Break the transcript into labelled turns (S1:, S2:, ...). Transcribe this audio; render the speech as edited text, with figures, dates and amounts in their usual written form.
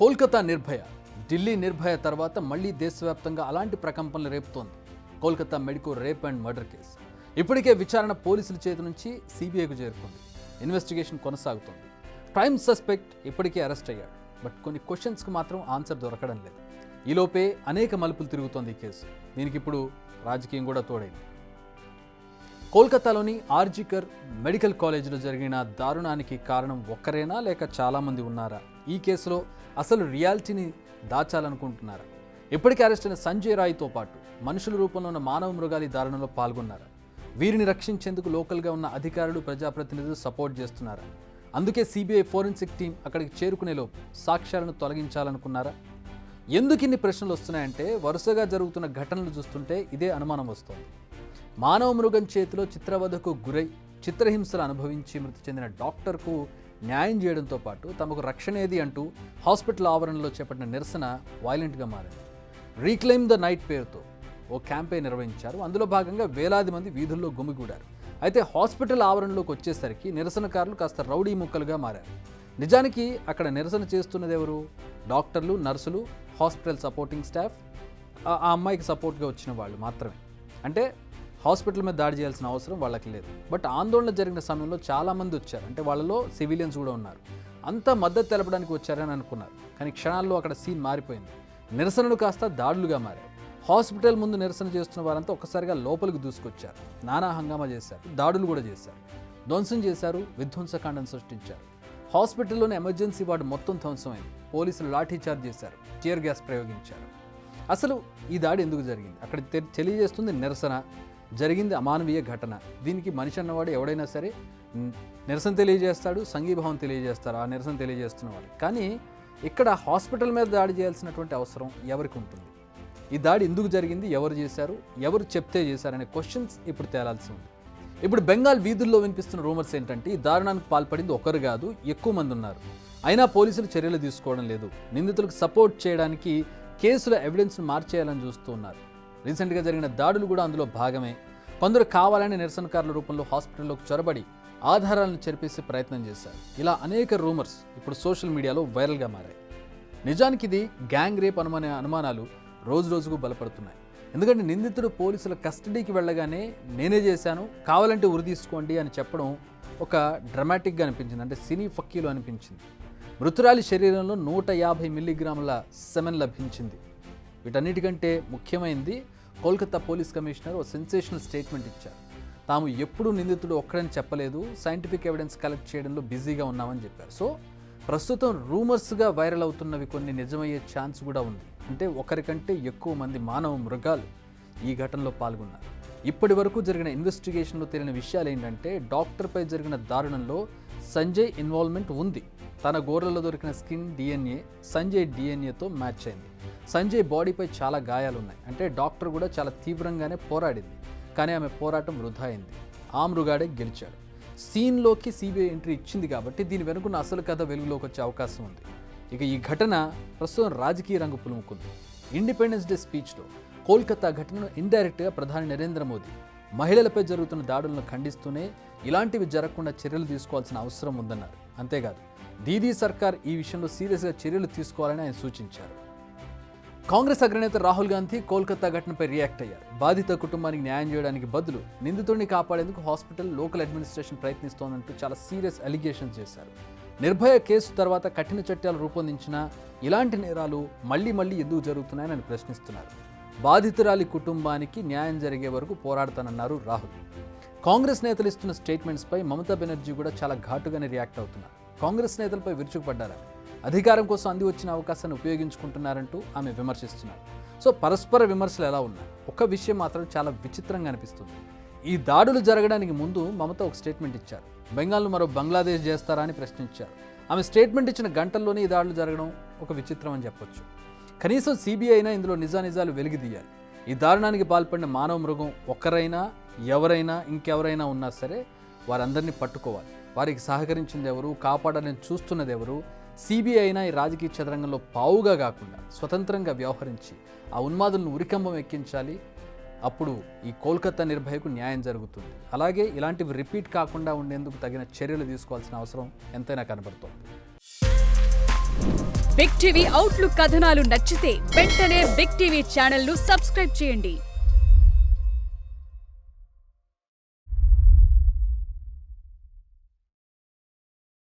S1: కోల్కతా నిర్భయ, ఢిల్లీ నిర్భయ తర్వాత మళ్లీ దేశవ్యాప్తంగా అలాంటి ప్రకంపనలు రేపుతోంది Kolkata medico rape and murder case. ఇప్పటికే విచారణ పోలీసుల చేతి నుంచి సిబిఐకు చేరుకుంది. ఇన్వెస్టిగేషన్ కొనసాగుతోంది. ప్రైమ్ సస్పెక్ట్ ఇప్పటికే అరెస్ట్ అయ్యాడు. బట్ కొన్ని క్వశ్చన్స్కి మాత్రం ఆన్సర్ దొరకడం లేదు. ఈలోపే అనేక మలుపులు తిరుగుతోంది ఈ కేసు. దీనికి ఇప్పుడు రాజకీయం కూడా తోడైంది. కోల్కతాలోని ఆర్జికర్ మెడికల్ కాలేజీలో జరిగిన దారుణానికి కారణం ఒక్కరేనా లేక చాలామంది ఉన్నారా? ఈ కేసులో అసలు రియాలిటీని దాచాలనుకుంటున్నారా? ఇప్పటికే అరెస్ట్ అయిన సంజయ్ రాయ్తో పాటు మనుషుల రూపంలో ఉన్న మానవ మృగాలి దారుణంలో పాల్గొన్నారా? వీరిని రక్షించేందుకు లోకల్గా ఉన్న అధికారులు, ప్రజాప్రతినిధులు సపోర్ట్ చేస్తున్నారా? అందుకే సిబిఐ ఫోరెన్సిక్ టీం అక్కడికి చేరుకునేలోపు సాక్ష్యాలను తొలగించాలనుకున్నారా? ఎందుకు ఇన్ని ప్రశ్నలు వస్తున్నాయంటే వరుసగా జరుగుతున్న ఘటనలు చూస్తుంటే ఇదే అనుమానం వస్తోంది. మానవ మృగం చేతిలో చిత్రవధకు గురై చిత్రహింసలు అనుభవించి మృతి చెందిన డాక్టర్కు న్యాయం చేయడంతో పాటు తమకు రక్షణ ఏది అంటూ హాస్పిటల్ ఆవరణలో చేపట్టిన నిరసన వైలెంట్గా మారింది. రీక్లెయిమ్ ద నైట్ పేరుతో ఓ క్యాంపెయిన్ నిర్వహించారు. అందులో భాగంగా వేలాది మంది వీధుల్లో గుమిగూడారు. అయితే హాస్పిటల్ ఆవరణలోకి వచ్చేసరికి నిరసనకారులు కాస్త రౌడీ ముక్కలుగా మారారు. నిజానికి అక్కడ నిరసన చేస్తున్నది ఎవరు? డాక్టర్లు, నర్సులు, హాస్పిటల్ సపోర్టింగ్ స్టాఫ్, ఆ అమ్మాయికి సపోర్ట్గా వచ్చిన వాళ్ళు మాత్రమే. అంటే హాస్పిటల్ మీద దాడి చేయాల్సిన అవసరం వాళ్ళకి లేదు. బట్ ఆందోళన జరిగిన సమయంలో చాలామంది వచ్చారు. అంటే వాళ్ళలో సివిలియన్స్ కూడా ఉన్నారు. అంతా మద్దతు తెలపడానికి వచ్చారని అనుకున్నారు. కానీ క్షణాల్లో అక్కడ సీన్ మారిపోయింది. నిరసనలు కాస్త దాడులుగా మారాయి. హాస్పిటల్ ముందు నిరసన చేస్తున్న వారంతా ఒక్కసారిగా లోపలికి దూసుకొచ్చారు. నానా హంగామా చేశారు. దాడులు కూడా చేశారు. ధ్వంసం చేశారు. విధ్వంసకాండం సృష్టించారు. హాస్పిటల్లోని ఎమర్జెన్సీ వార్డు మొత్తం ధ్వంసమైంది. పోలీసులు లాఠీ చార్జ్ చేశారు. టియర్ గ్యాస్ ప్రయోగించారు. అసలు ఈ దాడి ఎందుకు జరిగింది? అక్కడ తెలియజేస్తుంది నిరసన, జరిగింది అమానవీయ ఘటన. దీనికి మనిషి అన్నవాడు ఎవడైనా సరే నిరసన తెలియజేస్తాడు, సంఘీభావం తెలియజేస్తారు ఆ నిరసన తెలియజేస్తున్నవాడు. కానీ ఇక్కడ హాస్పిటల్ మీద దాడి చేయాల్సినటువంటి అవసరం ఎవరికి ఉంటుంది? ఈ దాడి ఎందుకు జరిగింది? ఎవరు చేశారు? ఎవరు చెప్తే చేశారనే క్వశ్చన్స్ ఇప్పుడు తేలాల్సి ఉంది. ఇప్పుడు బెంగాల్ వీధుల్లో వినిపిస్తున్న రూమర్స్ ఏంటంటే ఈ దారుణానికి పాల్పడింది ఒకరు కాదు, ఎక్కువ మంది ఉన్నారు. అయినా పోలీసులు చర్యలు తీసుకోవడం లేదు. నిందితులకు సపోర్ట్ చేయడానికి కేసుల ఎవిడెన్స్ను మార్చేయాలని చూస్తూ ఉన్నారు. రీసెంట్గా జరిగిన దాడులు కూడా అందులో భాగమే. కొందరు కావాలని నిరసనకారుల రూపంలో హాస్పిటల్లోకి చొరబడి ఆధారాలను చెరిపేసే ప్రయత్నం చేశారు. ఇలా అనేక రూమర్స్ ఇప్పుడు సోషల్ మీడియాలో వైరల్గా మారాయి. నిజానికి ఇది గ్యాంగ్ రేప్ అనుమానాలు రోజు రోజుకు బలపడుతున్నాయి. ఎందుకంటే నిందితుడు పోలీసుల కస్టడీకి వెళ్ళగానే నేనే చేశాను, కావాలంటే ఉరి తీసుకోండి అని చెప్పడం ఒక డ్రమాటిక్గా అనిపించింది. అంటే సినీ ఫక్కీలో అనిపించింది. మృతురాలి శరీరంలో 150 మిల్లీగ్రాముల సెమెన్ లభించింది. వీటన్నిటికంటే ముఖ్యమైనది కోల్కతా పోలీస్ కమిషనర్ ఓ సెన్సేషనల్ స్టేట్మెంట్ ఇచ్చారు. తాము ఎప్పుడూ నిందితుడు ఒక్కడని చెప్పలేదు, సైంటిఫిక్ ఎవిడెన్స్ కలెక్ట్ చేయడంలో బిజీగా ఉన్నామని చెప్పారు. సో ప్రస్తుతం రూమర్స్గా వైరల్ అవుతున్నవి కొన్ని నిజమయ్యే ఛాన్స్ కూడా ఉంది. అంటే ఒకరికంటే ఎక్కువ మంది మానవ మృగాలు ఈ ఘటనలో పాల్గొన్నారు. ఇప్పటి వరకు జరిగిన ఇన్వెస్టిగేషన్లో తేలిన విషయాలు ఏంటంటే డాక్టర్పై జరిగిన దారుణంలో సంజయ్ ఇన్వాల్వ్మెంట్ ఉంది. తన గోర్లలో దొరికిన స్కిన్ డిఎన్ఏ సంజయ్ డిఎన్ఏతో మ్యాచ్ అయింది. సంజయ్ బాడీపై చాలా గాయాలున్నాయి. అంటే డాక్టర్ కూడా చాలా తీవ్రంగానే పోరాడింది. కానీ ఆమె పోరాటం వృధా అయింది. ఆ మృగాడే గెలిచాడు. సీన్లోకి సిబిఐ ఎంట్రీ ఇచ్చింది కాబట్టి దీని వెనుకున్న అసలు కథ వెలుగులోకి వచ్చే అవకాశం ఉంది. ఇక ఈ ఘటన ప్రస్తుతం రాజకీయ రంగు పులుముకుంది. ఇండిపెండెన్స్ డే స్పీచ్లో కోల్కతా ఘటనను ఇండైరెక్ట్గా ప్రధాని నరేంద్ర మోదీ మహిళలపై జరుగుతున్న దాడులను ఖండిస్తూనే ఇలాంటివి జరగకుండా చర్యలు తీసుకోవాల్సిన అవసరం ఉందన్నారు. అంతేకాదు దీదీ సర్కార్ ఈ విషయంలో సీరియస్గా చర్యలు తీసుకోవాలని ఆయన సూచించారు. కాంగ్రెస్ అగ్రనేత రాహుల్ గాంధీ కోల్కతా ఘటనపై రియాక్ట్ అయ్యారు. బాధిత కుటుంబానికి న్యాయం చేయడానికి బదులు నిందితుడిని కాపాడేందుకు హాస్పిటల్, లోకల్ అడ్మినిస్ట్రేషన్ ప్రయత్నిస్తోందంటూ చాలా సీరియస్ అలిగేషన్స్ చేశారు. నిర్భయ కేసు తర్వాత కఠిన చట్టాలు రూపొందించినా ఇలాంటి నేరాలు మళ్లీ ఎందుకు జరుగుతున్నాయని ఆయన ప్రశ్నిస్తున్నారు. బాధితురాలి కుటుంబానికి న్యాయం జరిగే వరకు పోరాడతానన్నారు రాహుల్. కాంగ్రెస్ నేతలు ఇస్తున్న స్టేట్మెంట్స్పై మమతా బెనర్జీ కూడా చాలా ఘాటుగానే రియాక్ట్ అవుతున్నారు. కాంగ్రెస్ నేతలపై విరుచుకుపడ్డారు. అధికారం కోసం అంది వచ్చిన అవకాశాన్ని ఉపయోగించుకుంటున్నారంటూ ఆమె విమర్శిస్తున్నారు. సో పరస్పర విమర్శలు ఎలా ఉన్నాయి? ఒక విషయం మాత్రం చాలా విచిత్రంగా అనిపిస్తుంది. ఈ దాడులు జరగడానికి ముందు మమత ఒక స్టేట్మెంట్ ఇచ్చారు. బెంగాల్ను మరో బంగ్లాదేశ్ చేస్తారా అని ప్రశ్నించారు. ఆమె స్టేట్మెంట్ ఇచ్చిన గంటల్లోనే ఈ దాడులు జరగడం ఒక విచిత్రం అని చెప్పొచ్చు. కనీసం సిబిఐ అయినా ఇందులో నిజానిజాలు వెలికితీయాలి. ఈ దారుణానికి పాల్పడిన మానవ మృగం ఒక్కరైనా, ఎవరైనా, ఇంకెవరైనా ఉన్నా సరే వారందరినీ పట్టుకోవాలి. వారికి సహకరించింది ఎవరు, కాపాడాలని చూస్తున్నది ఎవరు? సిబిఐ అయినా ఈ రాజకీయ చదరంగంలో పావుగా కాకుండా స్వతంత్రంగా వ్యవహరించి ఆ ఉన్మాదులను ఉరికంబం ఎక్కించాలి. అప్పుడు ఈ కోల్కతా నిర్భయకు న్యాయం జరుగుతుంది. అలాగే ఇలాంటివి రిపీట్ కాకుండా ఉండేందుకు తగిన చర్యలు తీసుకోవాల్సిన అవసరం ఎంతైనా కనబడుతోంది.
S2: బిగ్ టీవీ అవుట్లుక్ కథనాలు నచ్చితే వెంటనే బిగ్ టీవీ ఛానల్ ను సబ్స్క్రైబ్ చేయండి.